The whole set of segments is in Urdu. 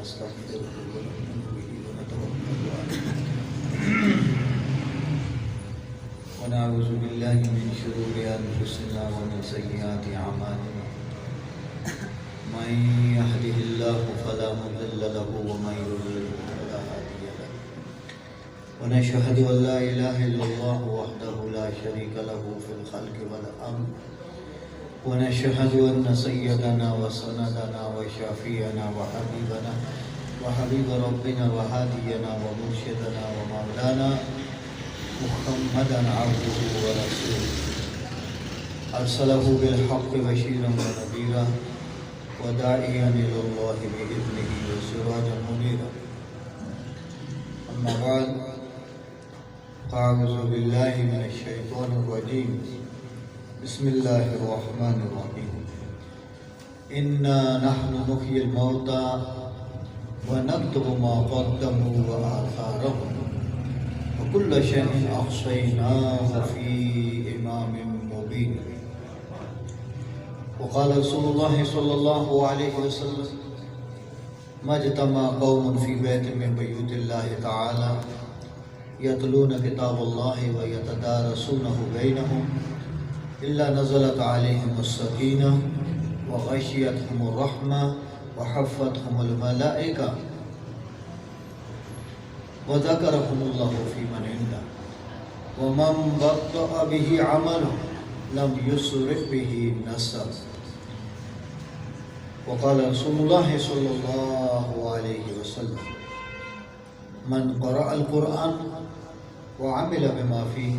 ونستغفره ونؤمن به ونتوكل عليه ونعوذ بالله من شرور أنفسنا ومن سيئات أعمالنا من يهده الله فلا مضل له ومن يضلل فلا هادي له ونشهد أن لا إله إلا الله وحده لا شريك له في الخلق والأمر ونشهد أن سيدنا وسندنا وشافينا وحبيبنا وحبيب ربنا وهادينا ومرشدنا ومولانا محمدا عبده ورسوله أرسله بالحق بشيرا ونذيرا وداعيا إلى الله بإذنه وسراجا منيرا أما بعد أعوذ بالله من الشيطان الرجيم بسم الله الرحمن الرحيم إنا نحن نحيي الموتى ونكتب ما قدموا وآثارهم وكل شيء أحصيناه في إمام مبين وقال رسول الله صلى الله عليه وسلم ما اجتمع قوم في بيت من بيوت الله تعالى يتلون كتاب الله ويتدارسونه بينهم إلا نزلت عليهم السكينة وغشيتهم الرحمة وحفتهم الملائكة وذكرهم الله في من عنده ومن بطأ به عمله لم يسرع به نسب وقال رسول الله صلى الله عليه وسلم من قرأ القرآن وعمل بما فيه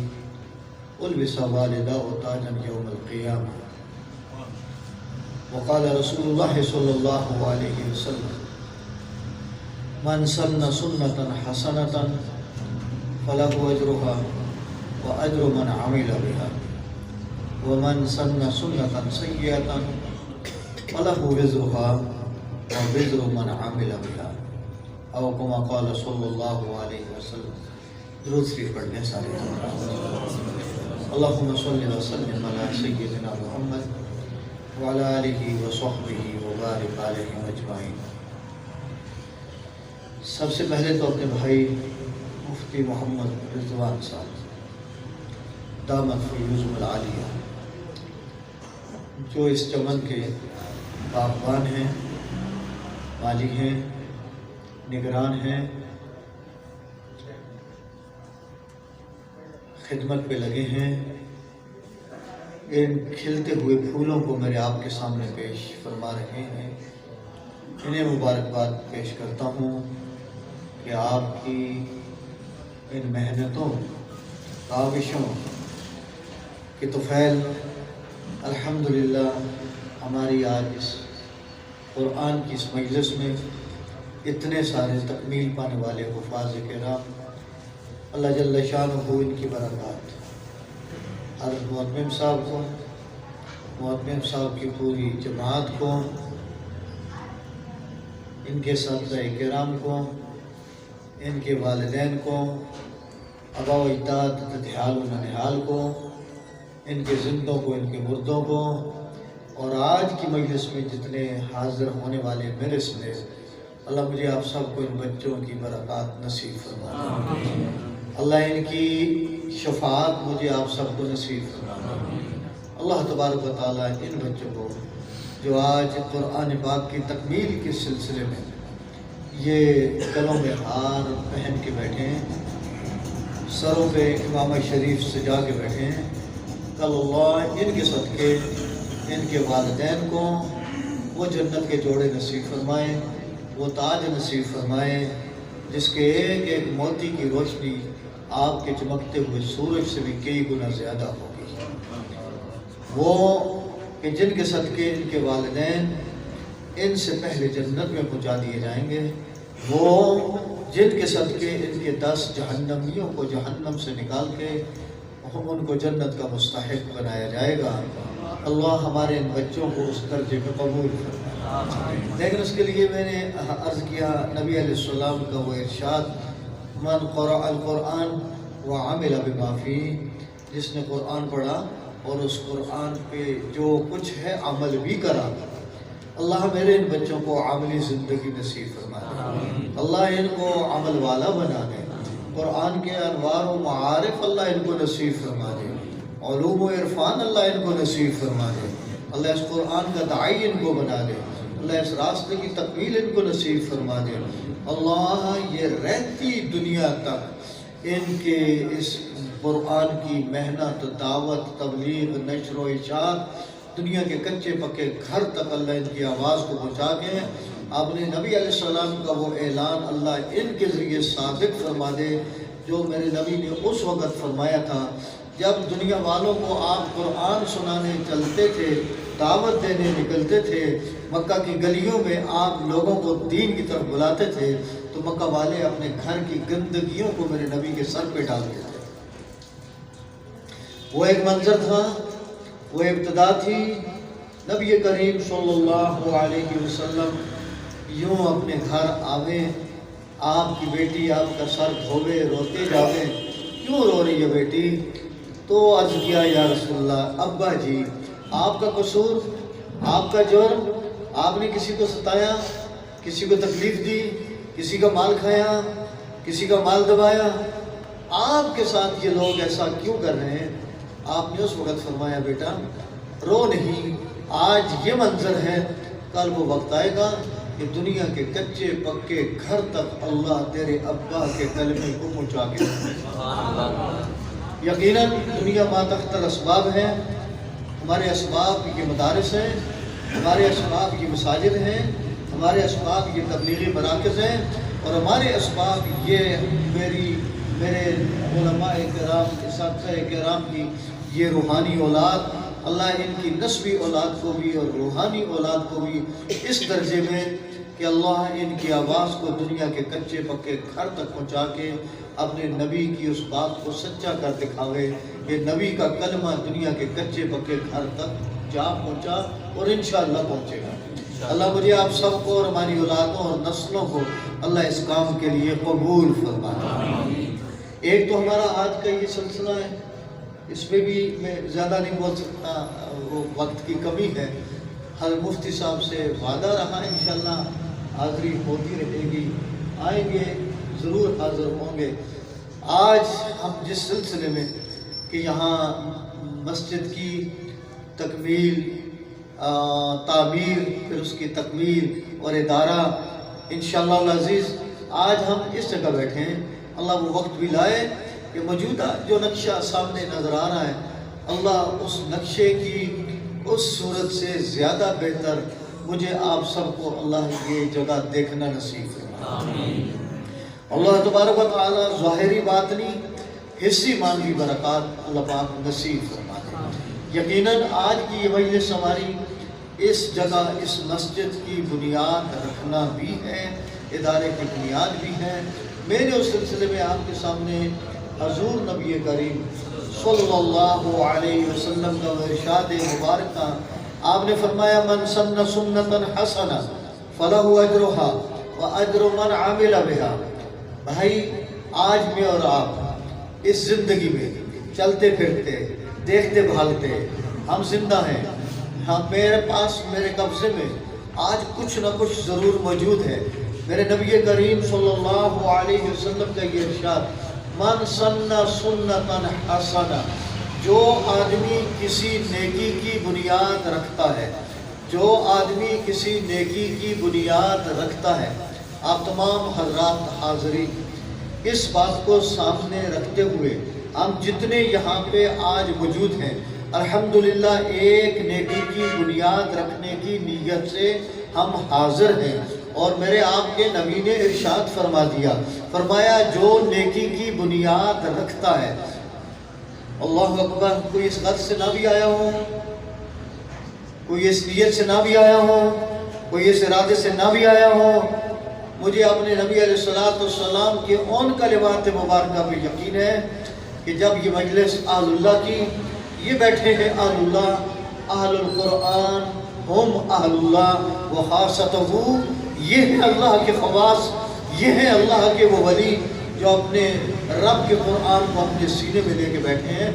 ألبس والداه تاجا يوم القيامة وقال رسول الله صلى الله عليه وسلم من سن سنة حسنة فله أجرها وأجر من عمل بها ومن سن سنة سيئة فله وزرها ووزر من عمل بها أو كما قال صلى الله عليه وسلم درود شریف پڑھنے سارے اللهم صل وسلم على سيدنا محمد وعلى آله وصحبه وبارك عليه أجمعين. سب سے پہلے تو اپنے بھائی مفتی محمد رضوان صاحب دامت فیوزم العالیہ جو اس چمن کے باغبان ہیں، مالی ہیں، نگران ہیں، خدمت پہ لگے ہیں، ان کھلتے ہوئے پھولوں کو میرے آپ کے سامنے پیش فرما رہے ہیں. انہیں مبارکباد پیش کرتا ہوں کہ آپ کی ان محنتوں، کاوشوں کے طفیل الحمدللہ ہماری آج اس قرآن کی اس مجلس میں اتنے سارے تکمیل پانے والے حفاظ کرام، اللہ جل شانہ ان کی برکات، حضرت معتمم صاحب کو، معتمم صاحب کی پوری جماعت کو، ان کے اساتذہ کرام کو، ان کے والدین کو، آباء و اجداد ددحال و ننہال کو، ان کے زندوں کو، ان کے مردوں کو، اور آج کی مجلس میں جتنے حاضر ہونے والے میرے سنے، اللہ مجھے آپ سب کو ان بچوں کی برکات نصیب فرمائے. اللہ ان کی شفاعت مجھے آپ سب کو نصیب فرمائے. اللہ تبارک و تعالیٰ ان بچوں کو جو آج قرآن پاک کی تکمیل کے سلسلے میں یہ گلوں میں ہار پہن کے بیٹھے ہیں، سروں پہ امامہ شریف سجا کے بیٹھے ہیں، کل اللہ ان کے صدقے ان کے والدین کو وہ جنت کے جوڑے نصیب فرمائیں، وہ تاج نصیب فرمائیں جس کے ایک ایک موتی کی روشنی آپ کے چمکتے ہوئے سورج سے بھی کئی گنا زیادہ ہوگی. وہ کہ جن کے صدقے ان کے والدین ان سے پہلے جنت میں پہنچا دیے جائیں گے، وہ جن کے صدقے ان کے 10 جہنمیوں کو جہنم سے نکال کے ان کو جنت کا مستحق بنایا جائے گا. اللہ ہمارے ان بچوں کو اس درجے میں قبول فرمائے. لیکن اس کے لیے میں نے عرض کیا نبی علیہ السلام کا وہ ارشاد من قرأ القرآن وعمل بما فیہ، جس نے قرآن پڑھا اور اس قرآن پہ جو کچھ ہے عمل بھی کرا، اللہ میرے ان بچوں کو عملی زندگی نصیب فرما دے، اللہ ان کو عمل والا بنا دے، قرآن کے انوار و معارف اللہ ان کو نصیب فرما دے، علوم و عرفان اللہ ان کو نصیب فرما دے، اللہ اس قرآن کا داعی ان کو بنا دے، اللہ اس راستے کی تکمیل ان کو نصیب فرما دے، اللہ یہ رہتی دنیا تک ان کے اس قرآن کی محنت، دعوت، تبلیغ، نشر و اشاعت دنیا کے کچے پکے گھر تک اللہ ان کی آواز کو پہنچا کے اپنے نبی علیہ السلام کا وہ اعلان اللہ ان کے ذریعے صادق فرما دے جو میرے نبی نے اس وقت فرمایا تھا جب دنیا والوں کو آپ قرآن سنانے چلتے تھے، دعوت دینے نکلتے تھے، مکہ کی گلیوں میں آپ لوگوں کو دین کی طرف بلاتے تھے تو مکہ والے اپنے گھر کی گندگیوں کو میرے نبی کے سر پہ ڈالتے تھے۔ وہ ایک منظر تھا، وہ ابتدا تھی، نبی کریم صلی اللہ علیہ وسلم یوں اپنے گھر آوے، آپ کی بیٹی آپ کا سر دھوے، روتے جاوے، کیوں رو رہی ہے بیٹی؟ تو عرض کیا یا رسول اللہ، ابا جی آپ کا قصور، آپ کا جرم، آپ نے کسی کو ستایا، کسی کو تکلیف دی، کسی کا مال کھایا، کسی کا مال دبایا، آپ کے ساتھ یہ لوگ ایسا کیوں کر رہے ہیں؟ آپ نے اس وقت فرمایا بیٹا رو نہیں، آج یہ منظر ہے، کل وہ وقت آئے گا کہ دنیا کے کچے پکے گھر تک اللہ تیرے ابا کے کلمے کو پہنچا کے یقیناً دنیا ما تحت الاسباب ہے، ہمارے اسباب یہ مدارس ہیں، ہمارے اسباب یہ مساجد ہیں، ہمارے اسباب یہ تبلیغی مراکز ہیں، اور ہمارے اسباب یہ میرے علماء کرام، اساتذہ کرام کی یہ روحانی اولاد، اللہ ان کی نسبی اولاد کو بھی اور روحانی اولاد کو بھی اس درجے میں کہ اللہ ان کی آواز کو دنیا کے کچے پکے گھر تک پہنچا کے اپنے نبی کی اس بات کو سچا کر دکھاوے کہ نبی کا کلمہ دنیا کے کچے پکے گھر تک جا پہنچا اور انشاءاللہ پہنچے گا۔ اللہ مجھے آپ سب کو اور ہماری اولادوں اور نسلوں کو اللہ اس کام کے لیے قبول فرمائے۔ ایک تو ہمارا آج کا یہ سلسلہ ہے، اس میں بھی میں زیادہ نہیں بول سکتا، وہ وقت کی کمی ہے۔ ہر مفتی صاحب سے وعدہ رہا انشاءاللہ حاضری ہوتی رہے گی، آئیں گے ضرور حاضر ہوں گے۔ آج ہم جس سلسلے میں کہ یہاں مسجد کی تکمیل، تعمیر، پھر اس کی تکمیل اور ادارہ انشاءاللہ العزیز، آج ہم اس جگہ بیٹھے ہیں، اللہ وہ وقت بھی لائے کہ موجودہ جو نقشہ سامنے نظر آ رہا ہے اللہ اس نقشے کی اس صورت سے زیادہ بہتر مجھے آپ سب کو اللہ یہ جگہ دیکھنا نصیب فرمائے۔ اللہ تبارک و تعالی ظاہری باطنی حصی مانوی برکات اللہ پاک نصیب فرمائے۔ یقیناً آج کی یہ مجلس ہماری اس جگہ اس مسجد کی بنیاد رکھنا بھی ہے، ادارے کی بنیاد بھی ہے۔ میں نے اس سلسلے میں آپ کے سامنے حضور نبی کریم صلی اللہ علیہ وسلم کا ارشاد مبارکہ، آپ نے فرمایا من سن سنتا حسنہ فلہ اجرھا واجر من عمل بہا۔ بھائی آج میں اور آپ اس زندگی میں چلتے پھرتے دیکھتے بھالتے ہم زندہ ہیں، ہاں میرے پاس میرے قبضے میں آج کچھ نہ کچھ ضرور موجود ہے۔ میرے نبی کریم صلی اللہ علیہ وسلم کا یہ ارشاد من سن سنتا حسنہ، جو آدمی کسی نیکی کی بنیاد رکھتا ہے، جو آدمی کسی نیکی کی بنیاد رکھتا ہے۔ آپ تمام حضرات حاضرین اس بات کو سامنے رکھتے ہوئے ہم جتنے یہاں پہ آج موجود ہیں الحمدللہ ایک نیکی کی بنیاد رکھنے کی نیت سے ہم حاضر ہیں، اور میرے آپ کے نبی نے ارشاد فرما دیا، فرمایا جو نیکی کی بنیاد رکھتا ہے، اللہ اکبر، کوئی اس غرض سے نہ بھی آیا ہو، کوئی اس نیت سے نہ بھی آیا ہو، کوئی اس ارادے سے نہ بھی آیا ہو، مجھے اپنے نبی علیہ السلام کے ان کلمات مبارکہ پہ یقین ہے کہ جب یہ مجلس اہل اللہ کی، یہ بیٹھے ہیں اہل اللہ، اہل القرآن ہم اہل اللہ وخاصتہ، یہ ہیں اللہ کے خواص، یہ ہیں اللہ کے وہ ولی جو اپنے رب کے قرآن کو اپنے سینے میں لے کے بیٹھے ہیں۔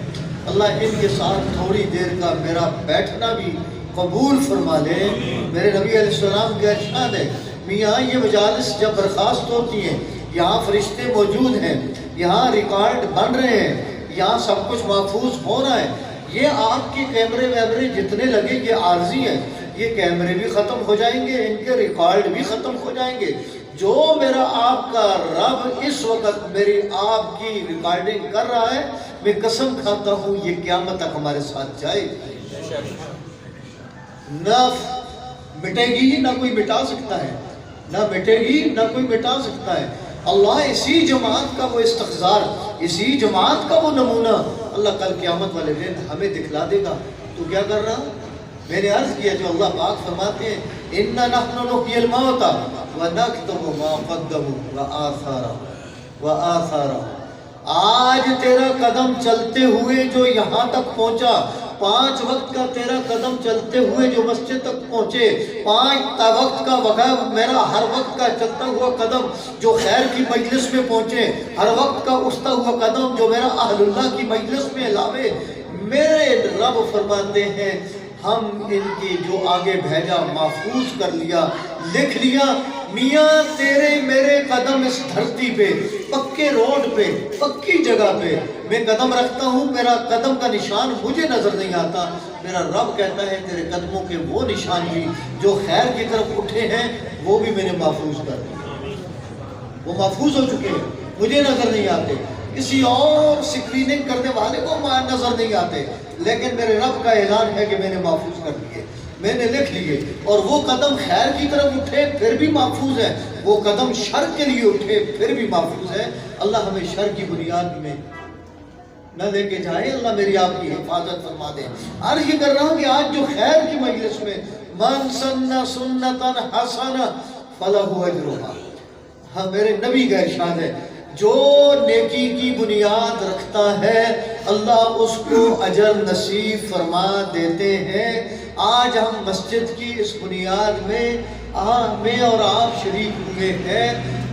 اللہ ان کے ساتھ تھوڑی دیر کا میرا بیٹھنا بھی قبول فرما لے۔ میرے نبی علیہ السلام کا ارشاد ہے میاں یہ مجالس جب برخاست ہوتی ہیں، یہاں فرشتے موجود ہیں، یہاں ریکارڈ بن رہے ہیں، یہاں سب کچھ محفوظ ہو رہا ہے، یہ آپ کے کیمرے ویمرے جتنے لگے یہ عارضی ہیں، یہ کیمرے بھی ختم ہو جائیں گے، ان کے ریکارڈ بھی ختم ہو جائیں گے۔ جو میرا آپ کا رب اس وقت میری آپ کی ریکارڈنگ کر رہا ہے، میں قسم کھاتا ہوں یہ قیامت تک ہمارے ساتھ جائے گی، نہ مٹے گی، نہ کوئی مٹا سکتا ہے، نہ مٹے گی نہ کوئی مٹا سکتا ہے۔ اللہ اسی جماعت کا وہ استقذار، اسی جماعت کا وہ نمونہ اللہ کل قیامت والے دن ہمیں دکھلا دے گا۔ تو کیا کر رہا؟ میں نے عرض کیا جو اللہ پاک فرماتے ہیں اِنَّا نَحْنُ نُحْيِي الْمَوْتَ وَنَكْتُبُ مَا قَدَّمُوا وَآثَارَهُمْ۔ آج تیرا قدم چلتے ہوئے جو یہاں تک پہنچا، 5 وقت کا تیرا قدم چلتے ہوئے جو مسجد تک پہنچے، 5 وقت کا وقت میرا ہر وقت کا چلتا ہوا قدم جو خیر کی مجلس میں پہنچے، ہر وقت کا اٹھتا ہوا قدم جو میرا اہل اللہ کی مجلس میں لاوے، میرے رب فرماتے ہیں ہم ان کی جو آگے بھیجا محفوظ کر لیا، لکھ لیا۔ میاں تیرے میرے قدم اس دھرتی پہ، پکے روڈ پہ، پکی جگہ پہ میں قدم رکھتا ہوں، میرا قدم کا نشان مجھے نظر نہیں آتا، میرا رب کہتا ہے تیرے قدموں کے وہ نشان بھی جو خیر کی طرف اٹھے ہیں وہ بھی میں نے محفوظ کر دیا، وہ محفوظ ہو چکے ہیں، مجھے نظر نہیں آتے، کسی اور سکریننگ کرنے والے کو نظر نہیں آتے، لیکن میرے رب کا اعلان ہے کہ میں نے محفوظ کر دیے، میں نے لکھ لیے۔ اور وہ قدم خیر کی طرف اٹھے پھر بھی محفوظ ہے، وہ قدم شر کے لیے اٹھے پھر بھی محفوظ ہے۔ اللہ ہمیں شر کی بنیاد میں نہ لے کے جائے، اللہ میری آپ کی حفاظت فرما دے۔ عرض یہ کر رہا ہوں کہ آج جو خیر کی مجلس میں من سن سنتا حسنا فلہ اجرھا، ہاں میرے نبی کا ارشاد ہے جو نیکی کی بنیاد رکھتا ہے اللہ اس کو اجر نصیب فرما دیتے ہیں۔ آج ہم مسجد کی اس بنیاد میں میں اور آپ شریک ہوئے ہیں۔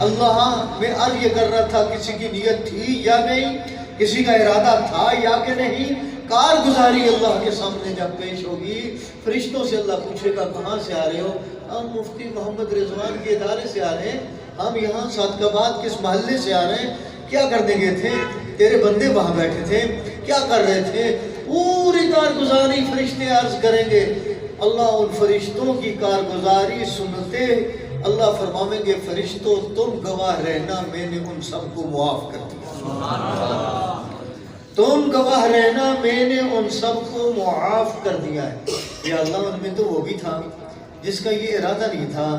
اللہ میں عرض یہ کر رہا تھا کسی کی نیت تھی یا نہیں، کسی کا ارادہ تھا یا کہ نہیں، کارگزاری اللہ کے سامنے جب پیش ہوگی، فرشتوں سے اللہ پوچھے گا کہاں سے آ رہے ہو؟ ہم مفتی محمد رضوان کے ادارے سے آ رہے ہیں، ہم یہاں صادقآباد کس محلے سے آ رہے ہیں، کیا کرنے گئے تھے؟ تیرے بندے وہاں بیٹھے تھے، کیا کر رہے تھے؟ پوری کارگزاری فرشتے عرض کریں گے۔ اللہ ان فرشتوں کی کارگزاری سنتے اللہ فرمائیں گے فرشتوں تم گواہ رہنا میں نے ان سب کو معاف کر دیا، تم گواہ رہنا میں نے ان سب کو معاف کر دیا ہے۔ یا اللہ ان میں تو وہ بھی تھا جس کا یہ ارادہ نہیں تھا،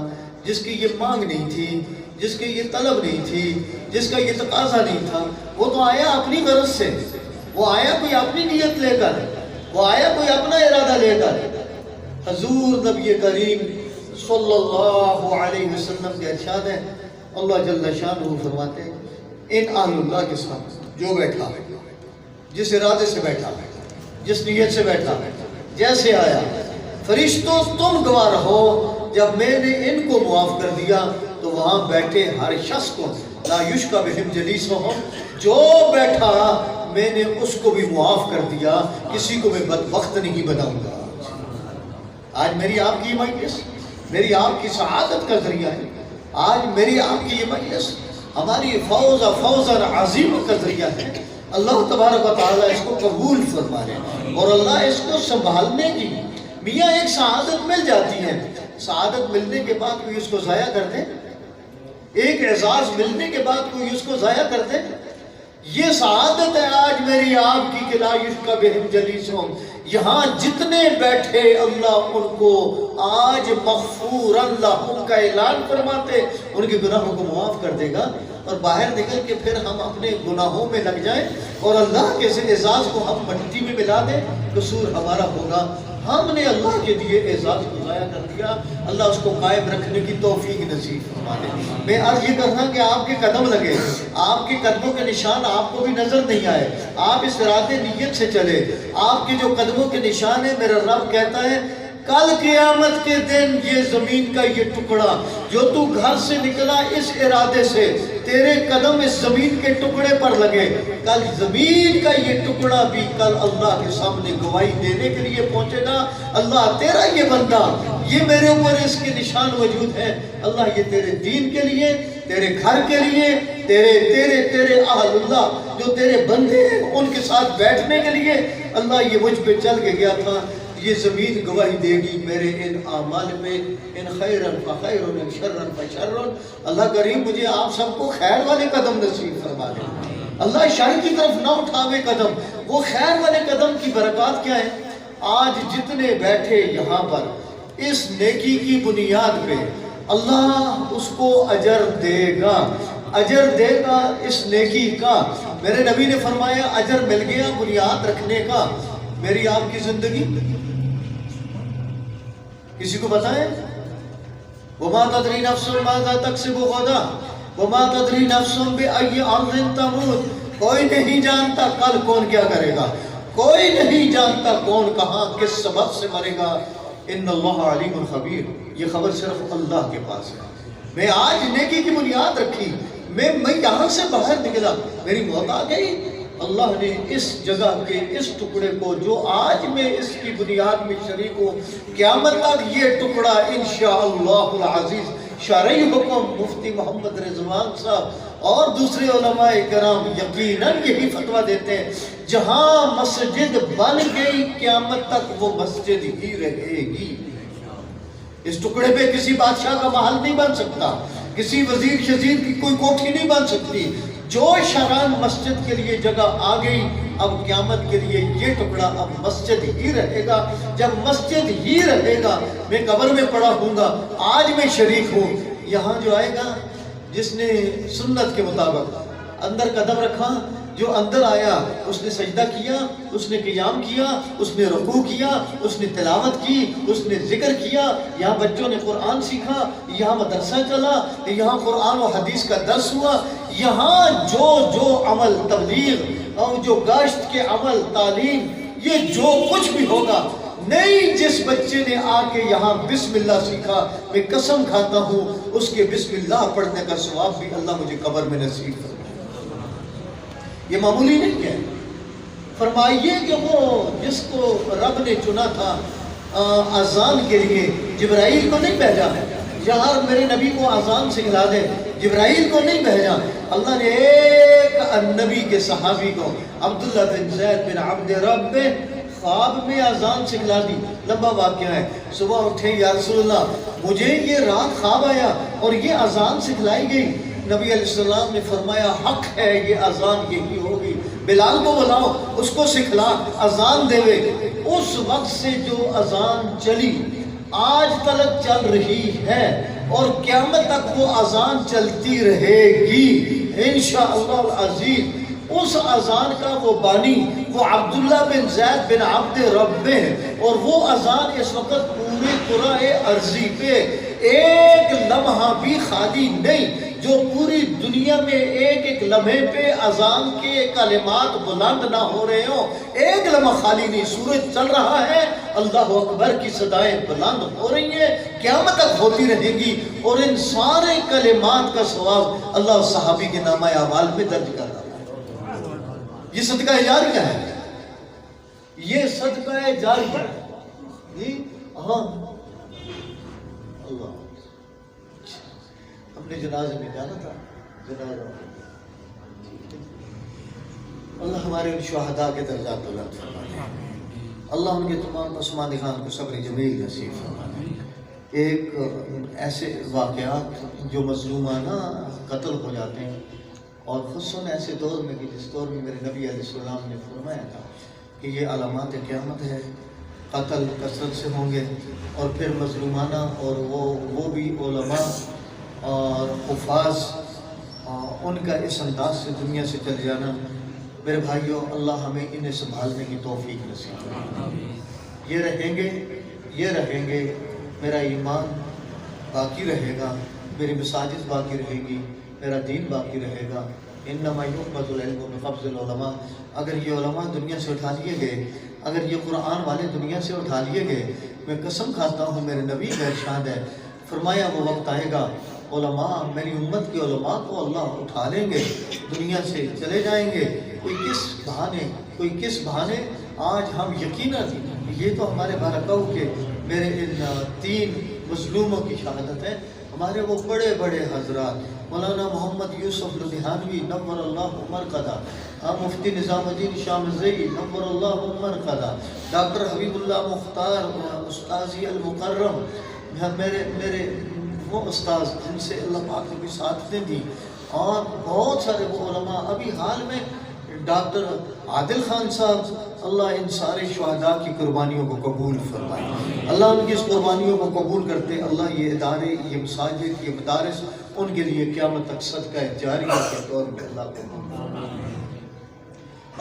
جس کی یہ مانگ نہیں تھی، جس کی یہ طلب نہیں تھی، جس کا یہ تقاضا نہیں تھا، وہ تو آیا اپنی غرض سے، وہ آیا کوئی اپنی نیت لے کر، وہ آیا کوئی اپنا ارادہ لے کر۔ حضور نبی کریم صلی اللہ علیہ وسلم کے ارشاد ہے، اللہ جل شانہ فرماتے ہیں ان اہل اللہ کے ساتھ جو بیٹھا ہے، جس ارادے سے بیٹھا ہے، جس نیت سے بیٹھا ہے، جیسے آیا، فرشتوں تم گواہ رہو جب میں نے ان کو معاف کر دیا تو وہاں بیٹھے ہر شخص کو لا یشکا بہم جلیسہم، جو بیٹھا میں نے اس کو بھی معاف کر دیا، کسی کو میں بدبخت نہیں بناؤں گا۔ آج میری آپ کی یہ مجلس میری آپ کی سعادت کا ذریعہ ہے، آج میری آپ کی یہ مجلس ہماری فوزا عظیم کا ذریعہ ہے۔ اللہ تبارک و تعالیٰ اس کو قبول فرما لے اور اللہ اس کو سنبھالنے کی میاں ایک سعادت مل جاتی ہے، سعادت ملنے کے بعد کوئی اس کو ضائع کر دے، ایک اعزاز ملنے کے بعد کوئی اس کو ضائع کر دے، یہ سعادت ہے آج میری آپ کی کہ لا یشکا بہم جلیسہم، یہاں جتنے بیٹھے اللہ ان کو آج مغفورا لہم کا اعلان فرماتے، ان کے گناہوں کو معاف کر دے گا، اور باہر نکل کے پھر ہم اپنے گناہوں میں لگ جائیں اور اللہ کے اعزاز کو ہم مٹی میں ملا دیں، قصور ہمارا ہوگا، ہم نے اللہ کے دیے اعزاز کو ضائع کر دیا۔ اللہ اس کو قائم رکھنے کی توفیق نصیب فرما دے۔ میں عرض یہ کرنا کہ آپ کے قدم لگے، آپ کے قدموں کے نشان آپ کو بھی نظر نہیں آئے، آپ اس ارادے نیت سے چلے، آپ کے جو قدموں کے نشان ہیں میرا رب کہتا ہے کل قیامت کے دن یہ زمین کا یہ ٹکڑا جو تو گھر سے نکلا اس ارادے سے، تیرے قدم اس زمین کے ٹکڑے پر لگے، کل زمین کا یہ ٹکڑا بھی کل اللہ کے سامنے گواہی دینے کے لیے پہنچے گا، اللہ تیرا یہ بندہ، یہ میرے اوپر اس کے نشان موجود ہیں، اللہ یہ تیرے دین کے لیے، تیرے گھر کے لیے، تیرے اہل اللہ جو تیرے بندے ہیں ان کے ساتھ بیٹھنے کے لیے، اللہ یہ مجھ پہ چل کے گیا تھا، یہ زمین گواہی دے گی میرے ان اعمال میں، ان خیرن فخیر ان شرن فشر۔ اللہ کریم مجھے آپ سب کو خیر والے قدم نصیب فرما دے، اللہ شر کی طرف نہ اٹھاوے قدم، وہ خیر والے قدم کی برکات کیا ہے؟ آج جتنے بیٹھے یہاں پر اس نیکی کی بنیاد پہ اللہ اس کو اجر دے گا، اجر دے گا اس نیکی کا۔ میرے نبی نے فرمایا اجر مل گیا بنیاد رکھنے کا۔ میری آپ کی زندگی کسی کو بتائیں؟ وَمَا تَدْرِي نَفْسٌ مَاذَا تَكْسِبُ غَدًا وَمَا تَدْرِي نَفْسٌ بِأَيِّ أَرْضٍ تَمُوتُ۔ کوئی نہیں جانتا کل کون کیا کرے گا، کوئی نہیں جانتا کون کہاں کس سبب سے مرے گا۔ ان اللہ علیم خبیر، یہ خبر صرف اللہ کے پاس ہے۔ میں آج نیکی کی بنیاد رکھی، میں یہاں سے باہر نکلا، میری موت آ گئی، اللہ نے اس جگہ کے اس ٹکڑے کو جو آج میں اس کی بنیاد میں شریک ہوں، قیامت تک یہ ٹکڑا انشاءاللہ العزیز شرعی حکم مفتی محمد رضوان صاحب اور دوسرے علماء کرام یقیناً یہی فتویٰ دیتے ہیں، جہاں مسجد بن گئی قیامت تک وہ مسجد ہی رہے گی۔ اس ٹکڑے پہ کسی بادشاہ کا محل نہیں بن سکتا، کسی وزیر شزیر کی کوئی کوٹھی نہیں بن سکتی۔ جو شران مسجد کے لیے جگہ آ گئی، اب قیامت کے لیے یہ ٹکڑا اب مسجد ہی رہے گا۔ جب مسجد ہی رہے گا، میں قبر میں پڑا ہوں گا، آج میں شریک ہوں، یہاں جو آئے گا جس نے سنت کے مطابق اندر قدم رکھا، جو اندر آیا اس نے سجدہ کیا، اس نے قیام کیا، اس نے رکوع کیا، اس نے تلاوت کی، اس نے ذکر کیا، یہاں بچوں نے قرآن سیکھا، یہاں مدرسہ چلا، یہاں قرآن و حدیث کا درس ہوا، یہاں جو عمل تبلیغ اور جو گشت کے عمل تعلیم، یہ جو کچھ بھی ہوگا، نہیں جس بچے نے آ کے یہاں بسم اللہ سیکھا، میں قسم کھاتا ہوں اس کے بسم اللہ پڑھنے کا ثواب بھی اللہ مجھے قبر میں نصیب فرمائے۔ یہ معمولی نہیں ہے۔ فرمائیے کہ وہ جس کو رب نے چنا تھا اذان کے لیے، جبرائیل کو نہیں بھیجا یار میرے نبی کو اذان سکھلا دے، جبرائیل کو نہیں بھیجا، اللہ نے ایک نبی کے صحابی کو عبداللہ بن زید بن عبد رب خواب میں اذان سکھلا دی۔ لمبا واقعہ ہے، صبح اٹھے یا رسول اللہ مجھے یہ رات خواب آیا اور یہ اذان سکھلائی گئی۔ نبی علیہ السلام نے فرمایا حق ہے، یہ اذان یہی ہوگی، بلال کو بلاؤ، اس کو سکھلا، اذان دے۔ اس وقت سے جو اذان چلی آج تک چل رہی ہے اور قیامت تک وہ اذان چلتی رہے گی انشاءاللہ العزیز۔ اس اذان کا وہ بانی وہ عبداللہ بن زید بن عبد رب ہے، اور وہ اذان اس وقت پورے قرآن ارضی پہ ایک لمحہ بھی خالی نہیں، جو پوری دنیا میں ایک ایک لمحے پہ اذان کے کلمات بلند نہ ہو رہے ہوں، ایک لمحہ خالی نہیں، سورج چل رہا ہے، اللہ اکبر کی صدائیں بلند ہو رہی ہیں، قیامت تک ہوتی رہیں گی، اور ان سارے کلمات کا ثواب اللہ صحابی کے نامہ اعمال میں درج کر رہا ہے۔ یہ صدقہ جاریہ ہے، یہ صدقہ جاریہ ہے جی ہاں۔ اللہ ہم نے جنازے میں جانا تھا، جنازہ اللہ ہمارے ان شہداء کے درجات بلند فرمائے، اللہ ان کے تمام عثمان خان کو صبر جمیل نصیب فرمائے۔ ایک ایسے واقعات جو مظلومانہ قتل ہو جاتے ہیں، اور خصوصاً ایسے دور میں کہ جس دور میں میرے نبی علیہ السلام نے فرمایا تھا کہ یہ علامات قیامت ہے، قتل کثرت سے ہوں گے، اور پھر مظلومانہ اور وہ بھی علماء اور حفاظ ان کا اس انداز سے دنیا سے چل جانا۔ میرے بھائیوں اللہ ہمیں انہیں سنبھالنے کی توفیق نصیب کرے۔ یہ رہیں گے، میرا ایمان باقی رہے گا، میری مساجد باقی رہے گی، میرا دین باقی رہے گا۔ انما یقبض العلم بقبض العلماء، اگر یہ علماء دنیا سے اٹھا لیے گئے، اگر یہ قرآن والے دنیا سے اٹھا لیے گئے، میں قسم کھاتا ہوں میرے نبی کا ارشاد ہے، فرمایا وہ وقت آئے گا علماء، میری امت کے علماء کو اللہ اٹھا لیں گے، دنیا سے چلے جائیں گے، کوئی کس بہانے آج ہم یقیناً یہ تو ہمارے بارکاؤ کے میرے ان 3 مظلوموں کی شہادت ہے، ہمارے وہ بڑے بڑے حضرات مولانا محمد یوسف لدھیانوی نور اللہ مرقدہ، مفتی نظام الدین شاہ مزئی نور اللہ مرقدہ، ڈاکٹر حبیب اللہ مختار استاذی المکرم، میرے وہ استاذ جن سے اللہ پاک نے بھی ساتھ دی، اور بہت سارے وہ علماء، ابھی حال میں ڈاکٹر عادل خان صاحب، اللہ ان سارے شہداء کی قربانیوں کو قبول فرمائے، اللہ ان کی اس قربانیوں کو قبول کرتے، اللہ یہ ادارے، یہ مساجد، یہ مدارس ان کے لیے قیامت تک صدقہ جاریہ کے طور پہ اللہ کو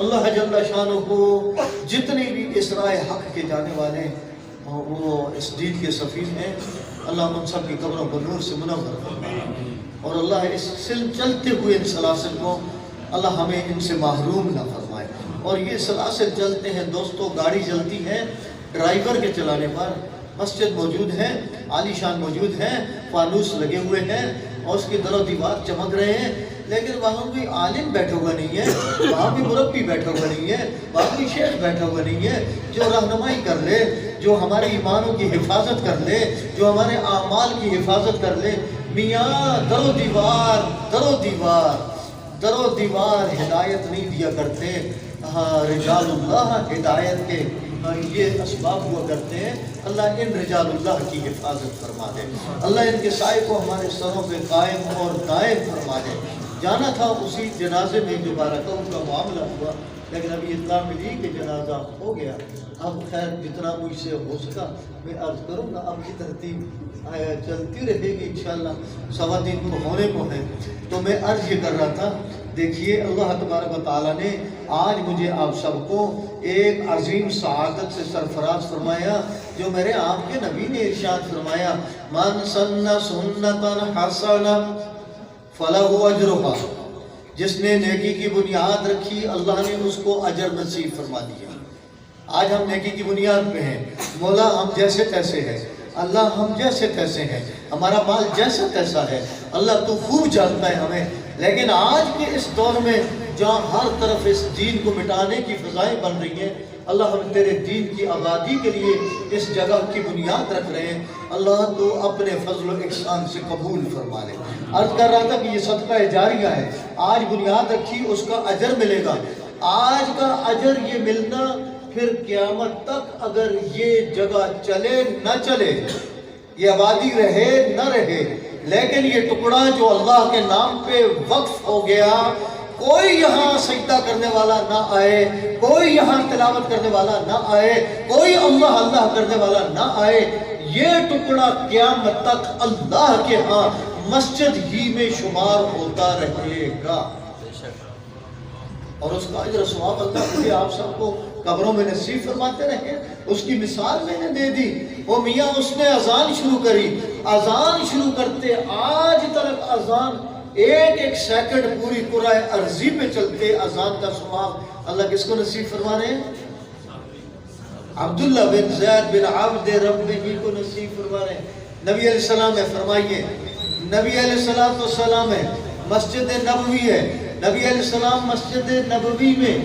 اللہ جل شانہ کو جتنی بھی اس رائے حق کے جانے والے وہ اس دین کے سفیر ہیں، اللہ ان سب کی قبروں کو نور سے منور فرمائے، اور اللہ اس چلتے ہوئے ان سلاسل کو اللہ ہمیں ان سے محروم نہ فرمائے۔ اور یہ سلاسل چلتے ہیں دوستو، گاڑی چلتی ہے ڈرائیور کے چلانے پر، مسجد موجود ہے، عالی شان موجود ہے، فانوس لگے ہوئے ہیں اور اس کی در و دیوار چمک رہے ہیں، لیکن وہاں کوئی عالم بیٹھا ہوا نہیں ہے، وہاں بھی مربی بیٹھا ہوا نہیں ہے، وہاں کوئی شیخ بیٹھا ہوا نہیں ہے جو رہنمائی کر لے، جو ہمارے ایمانوں کی حفاظت کر لے، جو ہمارے اعمال کی حفاظت کر لے۔ میاں در و دیوار ہدایت نہیں دیا کرتے، رجال اللہ ہدایت کے یہ اسباب ہوا کرتے ہیں۔ اللہ ان رجال اللہ کی حفاظت فرما دے، اللہ ان کے سائے کو ہمارے سروں پہ قائم اور دائم فرما دے۔ جانا تھا اسی جنازے میں جو بارکاؤں کا معاملہ ہوا، لیکن ابھی اطلاع ملی کہ جنازہ ہو گیا۔ اب خیر جتنا مجھ سے ہو سکا میں عرض کروں گا، اب کی ترتیب چلتی رہے گی انشاءاللہ، 3:15 کو ہونے کو ہے۔ تو میں عرض یہ کر رہا تھا، دیکھیے اللہ تبارک و تعالیٰ نے آج مجھے آپ سب کو ایک عظیم سعادت سے سرفراز فرمایا، جو میرے آپ کے نبی نے ارشاد فرمایا، من سن سنتا حسنا فلہ اجرھا، جس نے نیکی کی بنیاد رکھی اللہ نے اس کو اجر نصیب فرما دیا۔ آج ہم نیکی کی بنیاد پہ ہیں، مولا ہم جیسے تیسے ہیں، اللہ ہم جیسے تیسے ہیں، ہمارا مال جیسا تیسا ہے، اللہ تو خوب جانتا ہے ہمیں، لیکن آج کے اس دور میں جہاں ہر طرف اس دین کو مٹانے کی فضائیں بن رہی ہیں، اللہ ہم تیرے دین کی آبادی کے لیے اس جگہ کی بنیاد رکھ رہے ہیں، اللہ تو اپنے فضل و احسان سے قبول فرما لے۔ عرض کر رہا تھا کہ یہ صدقہ جاریہ ہے، آج بنیاد رکھی اس کا اجر ملے گا، آج کا اجر یہ ملنا، پھر قیامت تک اگر یہ جگہ چلے نہ چلے، یہ آبادی رہے نہ رہے، لیکن یہ ٹکڑا جو اللہ کے نام پہ وقف ہو گیا، کوئی یہاں سجدہ کرنے والا نہ آئے، کوئی یہاں تلاوت کرنے والا نہ آئے، کوئی اللہ اللہ کرنے والا نہ آئے، یہ ٹکڑا قیامت تک اللہ کے ہاں مسجد ہی میں شمار ہوتا رہے گا، اور اس کا اجر ثواب اللہ مجھے آپ سب کو قبروں میں نصیب فرماتے رہے۔ اس کی مثال میں نے دے دی، وہ میاں اس نے اذان شروع کری، اذان شروع کرتے آج تک اذان ایک سیکنڈ پوری قرآن ارضی پہ چلتے اذان کا ثواب اللہ کس کو نصیب فرما رہے ہیں؟ عبداللہ بن زید بن عبد ربہ کو نصیب فرما رہے ہیں۔ نبی علیہ السلام ہے، فرمائیے، نبی علیہ السلام ہے، مسجد نبوی ہے، نبی علیہ السلام مسجد نبوی میں